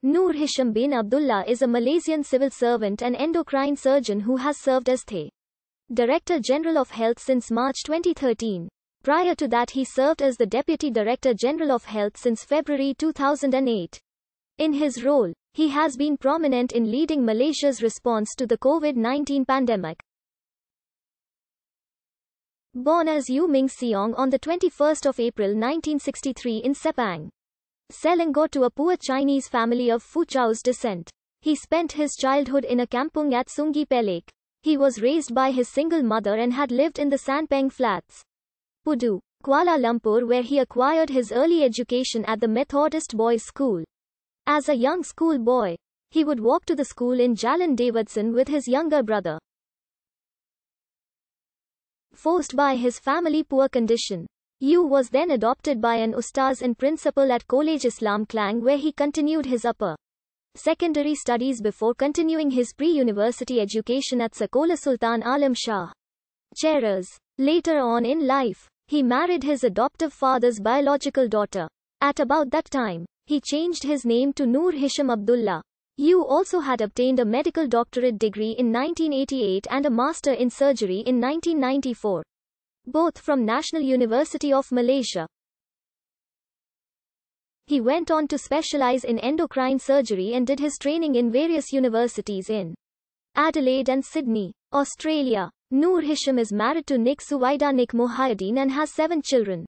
Noor Hisham bin Abdullah is a Malaysian civil servant and endocrine surgeon who has served as the Director General of Health since March 2013. Prior to that, he served as the Deputy Director General of Health since February 2008. In his role, he has been prominent in leading Malaysia's response to the COVID-19 pandemic. Born as Yu Ming Siong on the 21st of April 1963 in Sepang, Selangor, to a poor Chinese family of Fuchau's descent, he spent his childhood in a kampung at Sungai Pelak. He was raised by his single mother and had lived in the Sandpeng Flats, Pudu, Kuala Lumpur, where he acquired his early education at the Methodist Boys' School. As a young schoolboy, he would walk to the school in Jalan Davidson with his younger brother. Forced by his family poor condition, Yu was then adopted by an ustaz and principal at College Islam Klang, where he continued his upper secondary studies before continuing his pre-university education at Sekolah Sultan Alam Shah, Cheras. Later on in life, he married his adoptive father's biological daughter. At about that time, he changed his name to Noor Hisham Abdullah. Yu also had obtained a medical doctorate degree in 1988 and a master in surgery in 1994. Both from National University of Malaysia. He went on to specialize in endocrine surgery and did his training in various universities in Adelaide and Sydney, Australia. Noor Hisham is married to Nik Suwaida Nik Mohaiddin and has 7 children,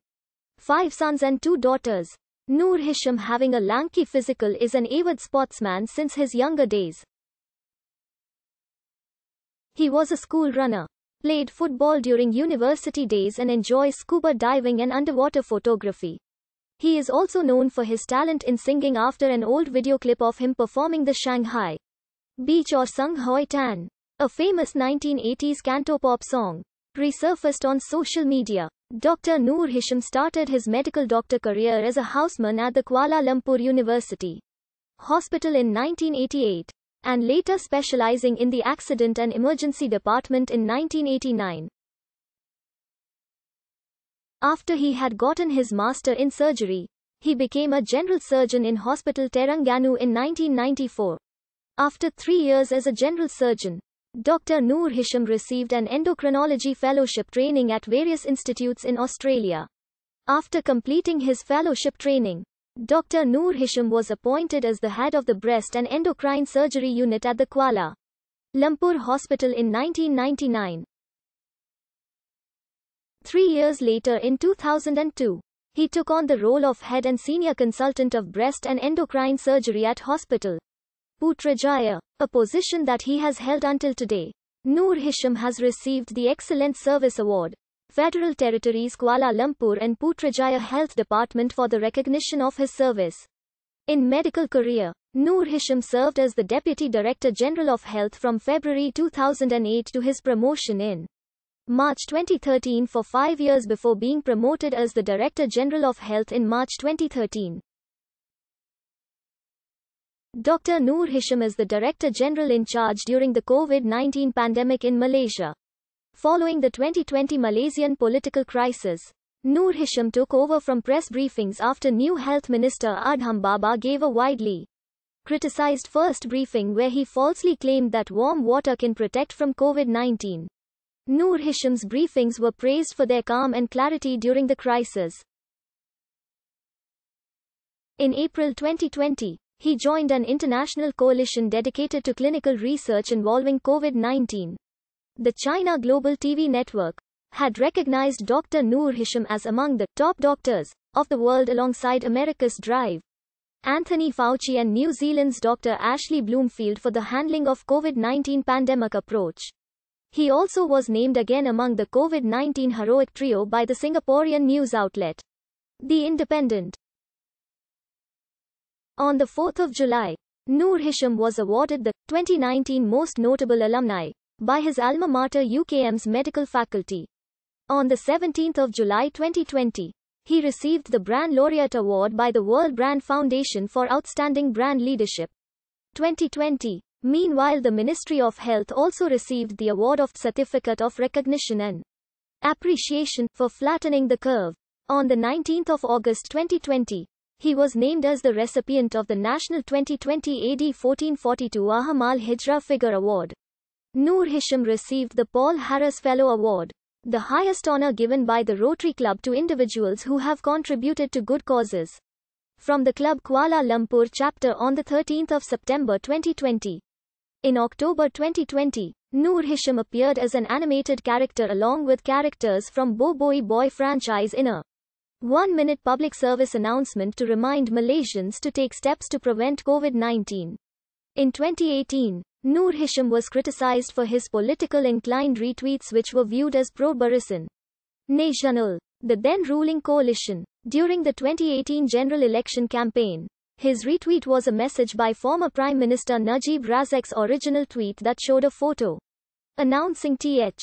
5 sons and 2 daughters. Noor Hisham, having a lanky physical, is an avid sportsman since his younger days. He was a school runner, played football during university days and enjoys scuba diving and underwater photography. He is also known for his talent in singing after an old video clip of him performing the Shanghai Beach or Sung Hoi Tan, a famous 1980s cantopop song, resurfaced on social media. Dr. Noor Hisham started his medical doctor career as a houseman at the Kuala Lumpur University Hospital in 1988, and later specializing in the Accident and Emergency Department in 1989. After he had gotten his master in surgery, he became a general surgeon in Hospital Terengganu in 1994. After 3 years as a general surgeon, Dr. Noor Hisham received an endocrinology fellowship training at various institutes in Australia. After completing his fellowship training, Dr. Noor Hisham was appointed as the head of the breast and endocrine surgery unit at the Kuala Lumpur Hospital in 1999. 3 years later, in 2002, he took on the role of head and senior consultant of breast and endocrine surgery at Hospital Putrajaya, a position that he has held until today. Noor Hisham has received the Excellent Service Award, Federal Territories Kuala Lumpur and Putrajaya Health Department, for the recognition of his service. In medical career, Noor Hisham served as the Deputy Director General of Health from February 2008 to his promotion in March 2013 for 5 years before being promoted as the Director General of Health in March 2013. Dr. Noor Hisham is the Director General in charge during the COVID-19 pandemic in Malaysia. Following the 2020 Malaysian political crisis, Noor Hisham took over from press briefings after new Health Minister Adham Baba gave a widely criticized first briefing where he falsely claimed that warm water can protect from COVID-19. Noor Hisham's briefings were praised for their calm and clarity during the crisis. In April 2020, he joined an international coalition dedicated to clinical research involving COVID-19. The China Global TV Network had recognized Dr. Noor Hisham as among the top doctors of the world alongside America's Drive, Anthony Fauci, and New Zealand's Dr. Ashley Bloomfield for the handling of COVID-19 pandemic approach. He also was named again among the COVID-19 heroic trio by the Singaporean news outlet The Independent. On the 4th of July, Noor Hisham was awarded the 2019 Most Notable Alumni by his alma mater UKM's medical faculty. On the 17th of July 2020, he received the Brand Laureate Award by the World Brand Foundation for Outstanding Brand Leadership 2020. Meanwhile, the Ministry of Health also received the award of Certificate of Recognition and Appreciation for flattening the curve. On the 19th of August 2020, He was named as the recipient of the National 2020 AD 1442 Aham al-Hijra Figure Award. Noor Hisham received the Paul Harris Fellow Award, the highest honor given by the Rotary Club to individuals who have contributed to good causes, from the Club Kuala Lumpur chapter on 13 September 2020. In October 2020, Noor Hisham appeared as an animated character along with characters from Bo Boi Boy franchise in a 1-minute public service announcement to remind Malaysians to take steps to prevent COVID-19. In 2018, Noor Hisham was criticized for his political inclined retweets which were viewed as pro-Barisan Nasional, the then ruling coalition, during the 2018 general election campaign. His retweet was a message by former Prime Minister Najib Razak's original tweet that showed a photo announcing Th.